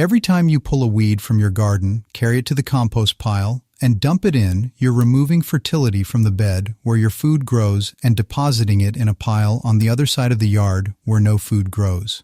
Every time you pull a weed from your garden, carry it to the compost pile, and dump it in, you're removing fertility from the bed where your food grows and depositing it in a pile on the other side of the yard where no food grows.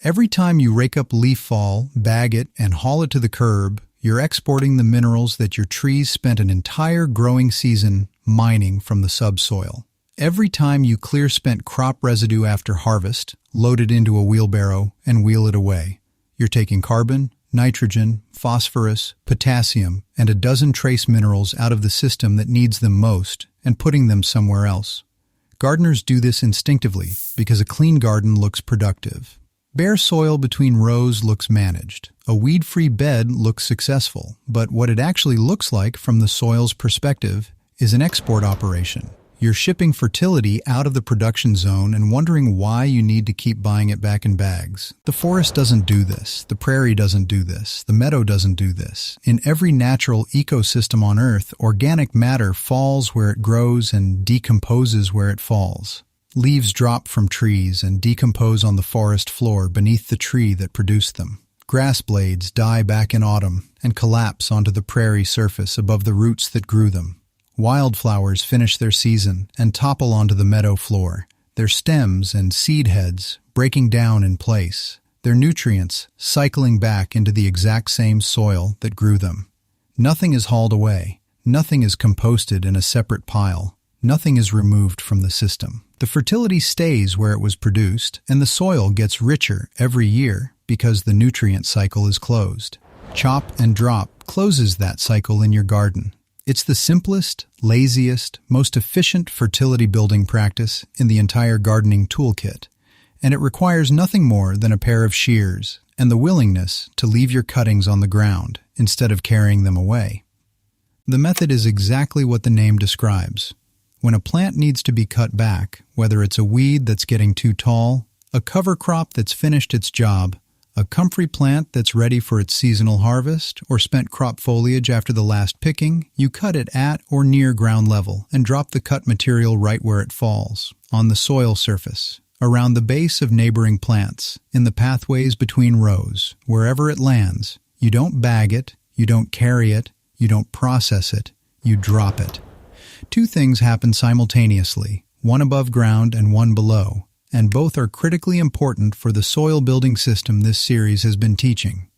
Every time you rake up leaf fall, bag it, and haul it to the curb, you're exporting the minerals that your trees spent an entire growing season mining from the subsoil. Every time you clear spent crop residue after harvest, load it into a wheelbarrow, and wheel it away, you're taking carbon, nitrogen, phosphorus, potassium, and a dozen trace minerals out of the system that needs them most and putting them somewhere else. Gardeners do this instinctively because a clean garden looks productive. Bare soil between rows looks managed. A weed-free bed looks successful, but what it actually looks like from the soil's perspective is an export operation. You're shipping fertility out of the production zone and wondering why you need to keep buying it back in bags. The forest doesn't do this. The prairie doesn't do this. The meadow doesn't do this. In every natural ecosystem on Earth, organic matter falls where it grows and decomposes where it falls. Leaves drop from trees and decompose on the forest floor beneath the tree that produced them. Grass blades die back in autumn and collapse onto the prairie surface above the roots that grew them. Wildflowers finish their season and topple onto the meadow floor, their stems and seed heads breaking down in place, their nutrients cycling back into the exact same soil that grew them. Nothing is hauled away. Nothing is composted in a separate pile. Nothing is removed from the system. The fertility stays where it was produced, and the soil gets richer every year because the nutrient cycle is closed. Chop and drop closes that cycle in your garden. It's the simplest, laziest, most efficient fertility building practice in the entire gardening toolkit, and it requires nothing more than a pair of shears and the willingness to leave your cuttings on the ground instead of carrying them away. The method is exactly what the name describes. When a plant needs to be cut back, whether it's a weed that's getting too tall, a cover crop that's finished its job, a comfrey plant that's ready for its seasonal harvest, or spent crop foliage after the last picking, you cut it at or near ground level and drop the cut material right where it falls, on the soil surface, around the base of neighboring plants, in the pathways between rows, wherever it lands. You don't bag it, you don't carry it, you don't process it, you drop it. Two things happen simultaneously, one above ground and one below, and both are critically important for the soil building system this series has been teaching.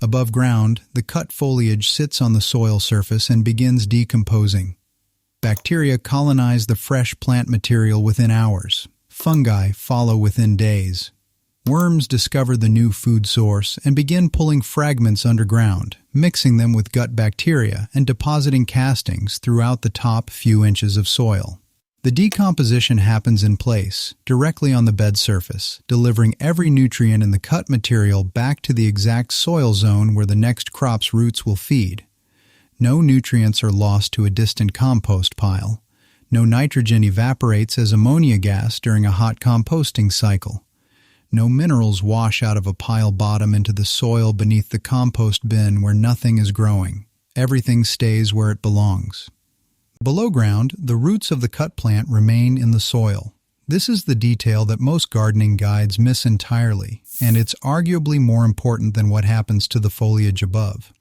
Above ground, the cut foliage sits on the soil surface and begins decomposing. Bacteria colonize the fresh plant material within hours. Fungi follow within days. Worms discover the new food source and begin pulling fragments underground, mixing them with gut bacteria and depositing castings throughout the top few inches of soil. The decomposition happens in place, directly on the bed surface, delivering every nutrient in the cut material back to the exact soil zone where the next crop's roots will feed. No nutrients are lost to a distant compost pile. No nitrogen evaporates as ammonia gas during a hot composting cycle. No minerals wash out of a pile bottom into the soil beneath the compost bin where nothing is growing. Everything stays where it belongs. Below ground, the roots of the cut plant remain in the soil. This is the detail that most gardening guides miss entirely, and it's arguably more important than what happens to the foliage above.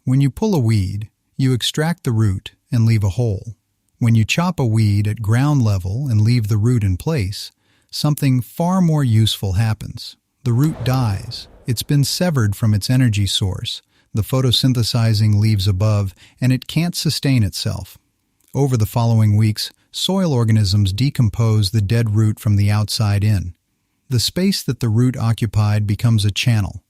When you pull a weed, you extract the root and leave a hole. When you chop a weed at ground level and leave the root in place, something far more useful happens. The root dies. It's been severed from its energy source, the photosynthesizing leaves above, and it can't sustain itself. Over the following weeks, soil organisms decompose the dead root from the outside in. The space that the root occupied becomes a channel,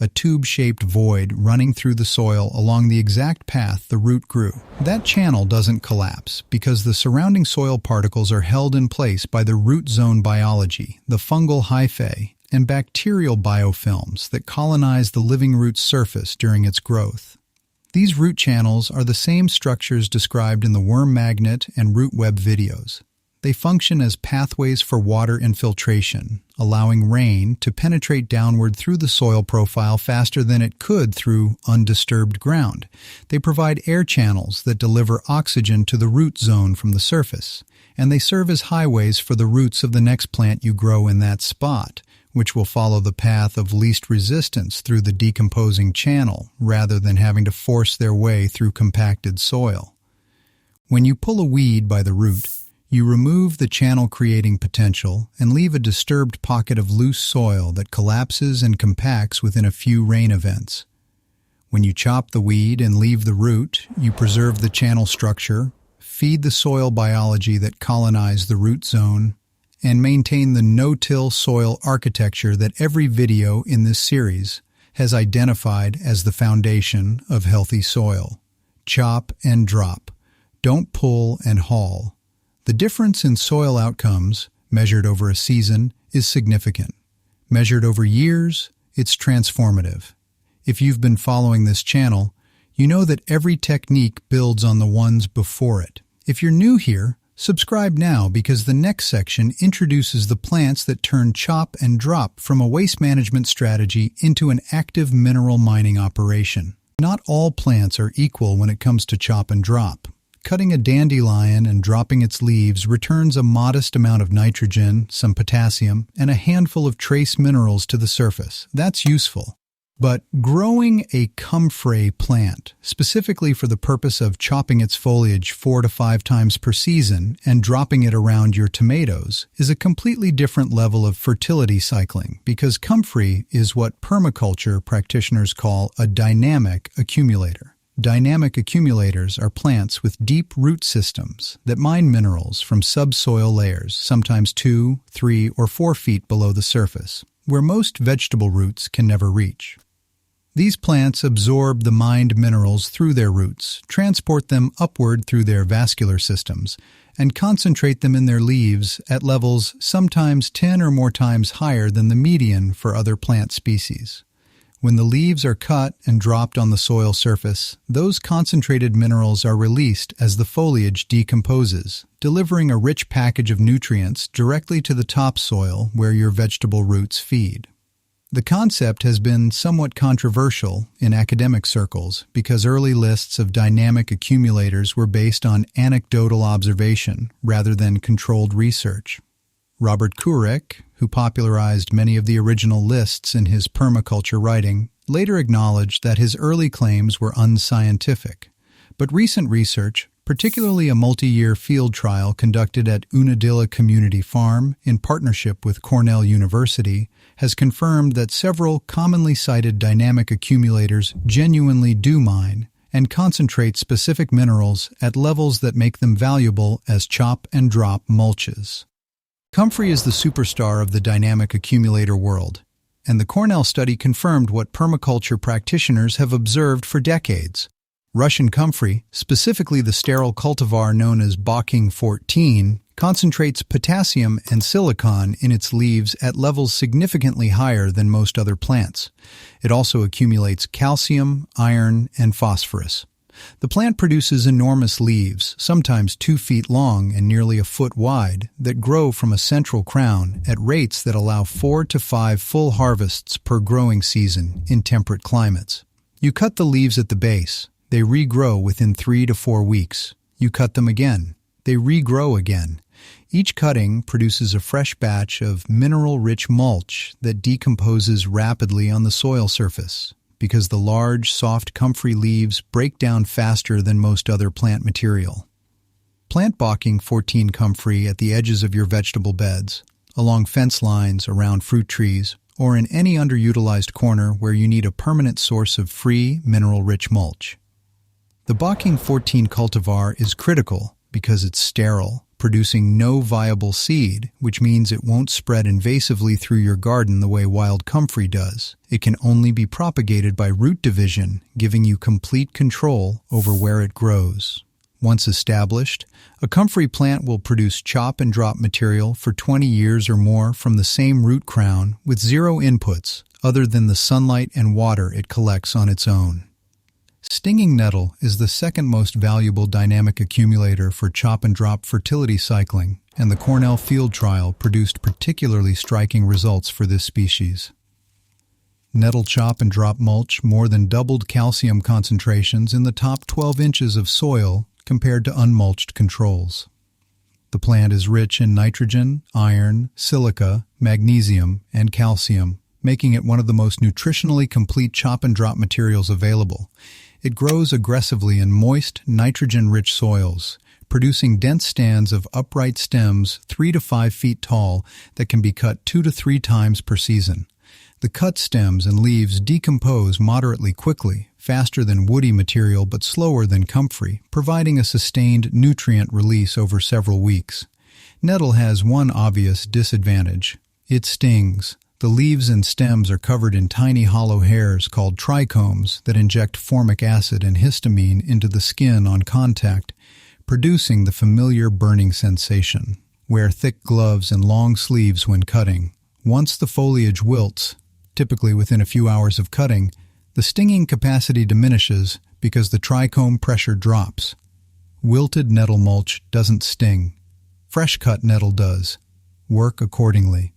a tube-shaped void running through the soil along the exact path the root grew. That channel doesn't collapse because the surrounding soil particles are held in place by the root zone biology, the fungal hyphae, and bacterial biofilms that colonize the living root's surface during its growth. These root channels are the same structures described in the worm magnet and root web videos. They function as pathways for water infiltration, allowing rain to penetrate downward through the soil profile faster than it could through undisturbed ground. They provide air channels that deliver oxygen to the root zone from the surface, and they serve as highways for the roots of the next plant you grow in that spot, which will follow the path of least resistance through the decomposing channel rather than having to force their way through compacted soil. When you pull a weed by the root, you remove the channel-creating potential and leave a disturbed pocket of loose soil that collapses and compacts within a few rain events. When you chop the weed and leave the root, you preserve the channel structure, feed the soil biology that colonize the root zone, and maintain the no-till soil architecture that every video in this series has identified as the foundation of healthy soil. Chop and drop. Don't pull and haul. The difference in soil outcomes, measured over a season, is significant. Measured over years, it's transformative. If you've been following this channel, you know that every technique builds on the ones before it. If you're new here, subscribe now because the next section introduces the plants that turn chop and drop from a waste management strategy into an active mineral mining operation. Not all plants are equal when it comes to chop and drop. Cutting a dandelion and dropping its leaves returns a modest amount of nitrogen, some potassium, and a handful of trace minerals to the surface. That's useful. But growing a comfrey plant, specifically for the purpose of chopping its foliage 4 to 5 times per season and dropping it around your tomatoes, is a completely different level of fertility cycling because comfrey is what permaculture practitioners call a dynamic accumulator. Dynamic accumulators are plants with deep root systems that mine minerals from subsoil layers, sometimes 2, 3, or 4 feet below the surface, where most vegetable roots can never reach. These plants absorb the mined minerals through their roots, transport them upward through their vascular systems, and concentrate them in their leaves at levels sometimes 10 or more times higher than the median for other plant species. When the leaves are cut and dropped on the soil surface, those concentrated minerals are released as the foliage decomposes, delivering a rich package of nutrients directly to the topsoil where your vegetable roots feed. The concept has been somewhat controversial in academic circles because early lists of dynamic accumulators were based on anecdotal observation rather than controlled research. Robert Kurek, who popularized many of the original lists in his permaculture writing, later acknowledged that his early claims were unscientific. But recent research, particularly a multi-year field trial conducted at Unadilla Community Farm in partnership with Cornell University, has confirmed that several commonly cited dynamic accumulators genuinely do mine and concentrate specific minerals at levels that make them valuable as chop and drop mulches. Comfrey is the superstar of the dynamic accumulator world, and the Cornell study confirmed what permaculture practitioners have observed for decades. Russian comfrey, specifically the sterile cultivar known as Bocking 14, concentrates potassium and silicon in its leaves at levels significantly higher than most other plants. It also accumulates calcium, iron, and phosphorus. The plant produces enormous leaves, sometimes 2 feet long and nearly a foot wide, that grow from a central crown at rates that allow 4 to 5 full harvests per growing season in temperate climates. You cut the leaves at the base. They regrow within 3 to 4 weeks. You cut them again. They regrow again. Each cutting produces a fresh batch of mineral-rich mulch that decomposes rapidly on the soil surface, because the large, soft comfrey leaves break down faster than most other plant material. Plant Bocking 14 comfrey at the edges of your vegetable beds, along fence lines, around fruit trees, or in any underutilized corner where you need a permanent source of free, mineral-rich mulch. The Bocking 14 cultivar is critical because it's sterile, producing no viable seed, which means it won't spread invasively through your garden the way wild comfrey does. It can only be propagated by root division, giving you complete control over where it grows. Once established, a comfrey plant will produce chop and drop material for 20 years or more from the same root crown with zero inputs other than the sunlight and water it collects on its own. Stinging nettle is the second most valuable dynamic accumulator for chop and drop fertility cycling, and the Cornell field trial produced particularly striking results for this species. Nettle chop and drop mulch more than doubled calcium concentrations in the top 12 inches of soil compared to unmulched controls. The plant is rich in nitrogen, iron, silica, magnesium, and calcium, making it one of the most nutritionally complete chop-and-drop materials available. It grows aggressively in moist, nitrogen-rich soils, producing dense stands of upright stems 3 to 5 feet tall that can be cut 2 to 3 times per season. The cut stems and leaves decompose moderately quickly, faster than woody material but slower than comfrey, providing a sustained nutrient release over several weeks. Nettle has one obvious disadvantage. It stings. The leaves and stems are covered in tiny hollow hairs called trichomes that inject formic acid and histamine into the skin on contact, producing the familiar burning sensation. Wear thick gloves and long sleeves when cutting. Once the foliage wilts, typically within a few hours of cutting, the stinging capacity diminishes because the trichome pressure drops. Wilted nettle mulch doesn't sting. Fresh-cut nettle does. Work accordingly.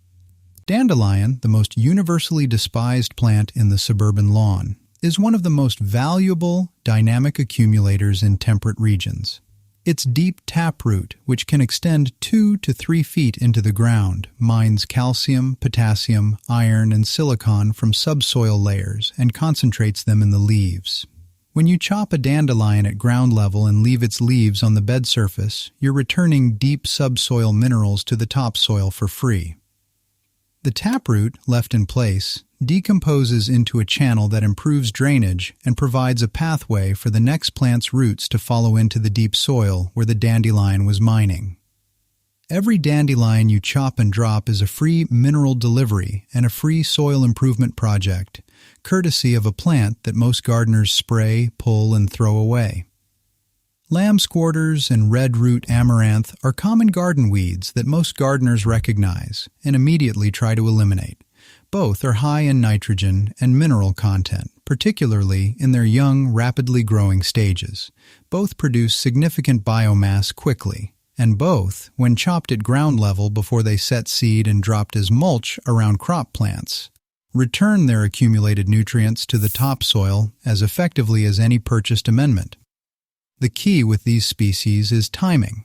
Dandelion, the most universally despised plant in the suburban lawn, is one of the most valuable dynamic accumulators in temperate regions. Its deep taproot, which can extend 2 to 3 feet into the ground, mines calcium, potassium, iron, and silicon from subsoil layers and concentrates them in the leaves. When you chop a dandelion at ground level and leave its leaves on the bed surface, you're returning deep subsoil minerals to the topsoil for free. The taproot, left in place, decomposes into a channel that improves drainage and provides a pathway for the next plant's roots to follow into the deep soil where the dandelion was mining. Every dandelion you chop and drop is a free mineral delivery and a free soil improvement project, courtesy of a plant that most gardeners spray, pull, and throw away. Lamb's quarters and red root amaranth are common garden weeds that most gardeners recognize and immediately try to eliminate. Both are high in nitrogen and mineral content, particularly in their young, rapidly growing stages. Both produce significant biomass quickly, and both, when chopped at ground level before they set seed and dropped as mulch around crop plants, return their accumulated nutrients to the topsoil as effectively as any purchased amendment. The key with these species is timing.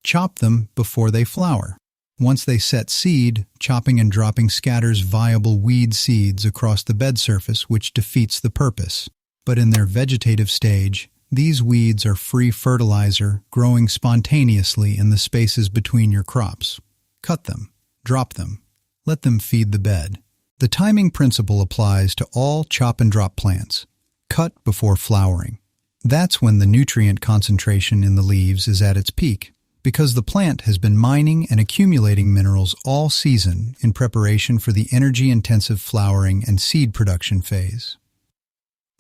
Chop them before they flower. Once they set seed, chopping and dropping scatters viable weed seeds across the bed surface, which defeats the purpose. But in their vegetative stage, these weeds are free fertilizer, growing spontaneously in the spaces between your crops. Cut them, drop them, let them feed the bed. The timing principle applies to all chop-and-drop plants. Cut before flowering. That's when the nutrient concentration in the leaves is at its peak, because the plant has been mining and accumulating minerals all season in preparation for the energy-intensive flowering and seed production phase.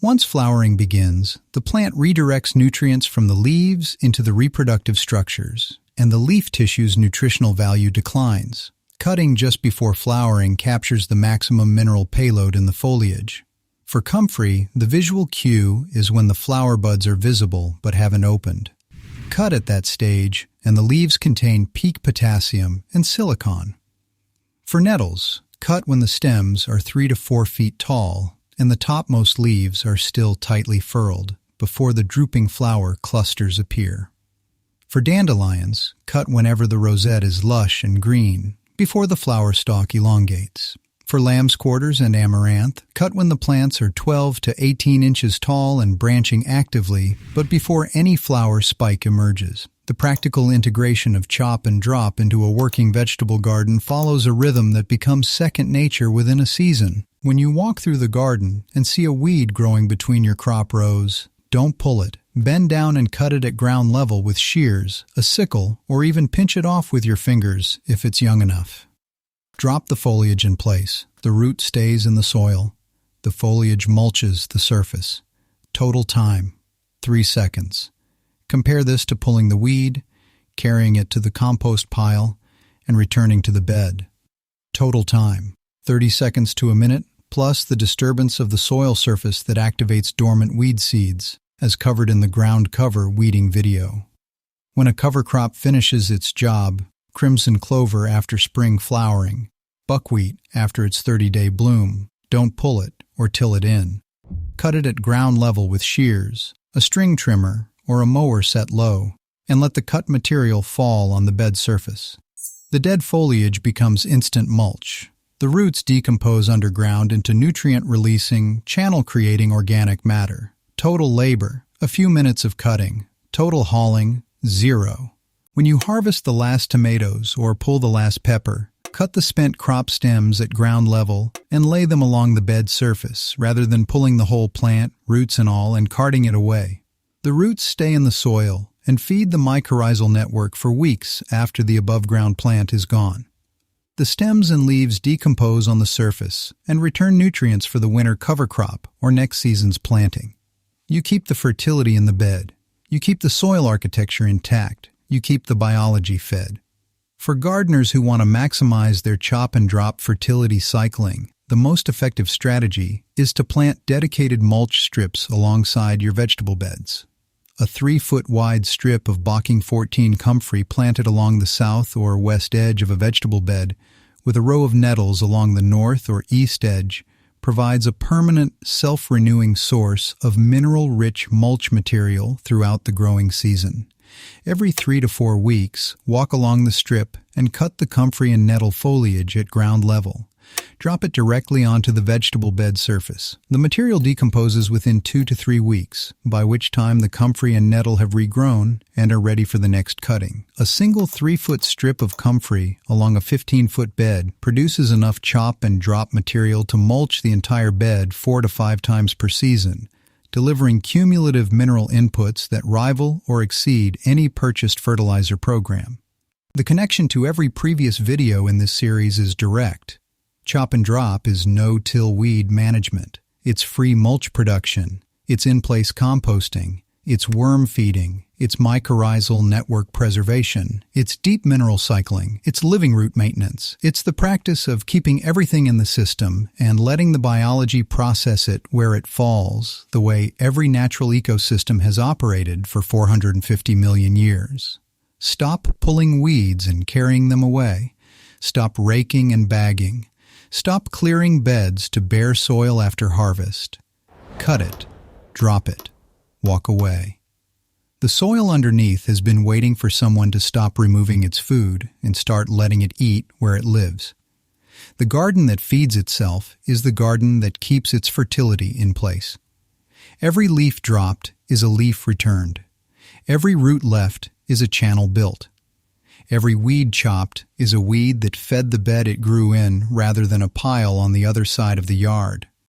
Once flowering begins, the plant redirects nutrients from the leaves into the reproductive structures, and the leaf tissue's nutritional value declines. Cutting just before flowering captures the maximum mineral payload in the foliage. For comfrey, the visual cue is when the flower buds are visible but haven't opened. Cut at that stage, and the leaves contain peak potassium and silicon. For nettles, cut when the stems are 3 to 4 feet tall and the topmost leaves are still tightly furled before the drooping flower clusters appear. For dandelions, cut whenever the rosette is lush and green, before the flower stalk elongates. For lamb's quarters and amaranth, cut when the plants are 12 to 18 inches tall and branching actively, but before any flower spike emerges. The practical integration of chop and drop into a working vegetable garden follows a rhythm that becomes second nature within a season. When you walk through the garden and see a weed growing between your crop rows, don't pull it. Bend down and cut it at ground level with shears, a sickle, or even pinch it off with your fingers if it's young enough. Drop the foliage in place. The root stays in the soil. The foliage mulches the surface. Total time, 3 seconds. Compare this to pulling the weed, carrying it to the compost pile, and returning to the bed. Total time, 30 seconds to a minute, plus the disturbance of the soil surface that activates dormant weed seeds, as covered in the ground cover weeding video. When a cover crop finishes its job, crimson clover after spring flowering, buckwheat after its 30-day bloom, don't pull it or till it in. Cut it at ground level with shears, a string trimmer, or a mower set low. and let the cut material fall on the bed surface. The dead foliage becomes instant mulch. The roots decompose underground into nutrient-releasing, channel-creating organic matter. Total labor, a few minutes of cutting. Total hauling, 0. When you harvest the last tomatoes or pull the last pepper, cut the spent crop stems at ground level and lay them along the bed surface rather than pulling the whole plant, roots and all, and carting it away. The roots stay in the soil and feed the mycorrhizal network for weeks after the above-ground plant is gone. The stems and leaves decompose on the surface and return nutrients for the winter cover crop or next season's planting. You keep the fertility in the bed. You keep the soil architecture intact. You keep the biology fed. For gardeners who want to maximize their chop and drop fertility cycling, the most effective strategy is to plant dedicated mulch strips alongside your vegetable beds. A 3-foot wide strip of Bocking 14 comfrey planted along the south or west edge of a vegetable bed with a row of nettles along the north or east edge provides a permanent, self-renewing source of mineral-rich mulch material throughout the growing season. Every 3 to 4 weeks, walk along the strip and cut the comfrey and nettle foliage at ground level. Drop it directly onto the vegetable bed surface. The material decomposes within 2 to 3 weeks, by which time the comfrey and nettle have regrown and are ready for the next cutting. A single 3-foot strip of comfrey along a 15-foot bed produces enough chop and drop material to mulch the entire bed 4 to 5 times per season, delivering cumulative mineral inputs that rival or exceed any purchased fertilizer program. The connection to every previous video in this series is direct. Chop and drop is no-till weed management. It's free mulch production. It's in-place composting. It's worm feeding. It's mycorrhizal network preservation. It's deep mineral cycling. It's living root maintenance. It's the practice of keeping everything in the system and letting the biology process it where it falls, the way every natural ecosystem has operated for 450 million years. Stop pulling weeds and carrying them away. Stop raking and bagging. Stop clearing beds to bare soil after harvest. Cut it. Drop it. Walk away. The soil underneath has been waiting for someone to stop removing its food and start letting it eat where it lives. The garden that feeds itself is the garden that keeps its fertility in place. Every leaf dropped is a leaf returned. Every root left is a channel built. Every weed chopped is a weed that fed the bed it grew in rather than a pile on the other side of the yard.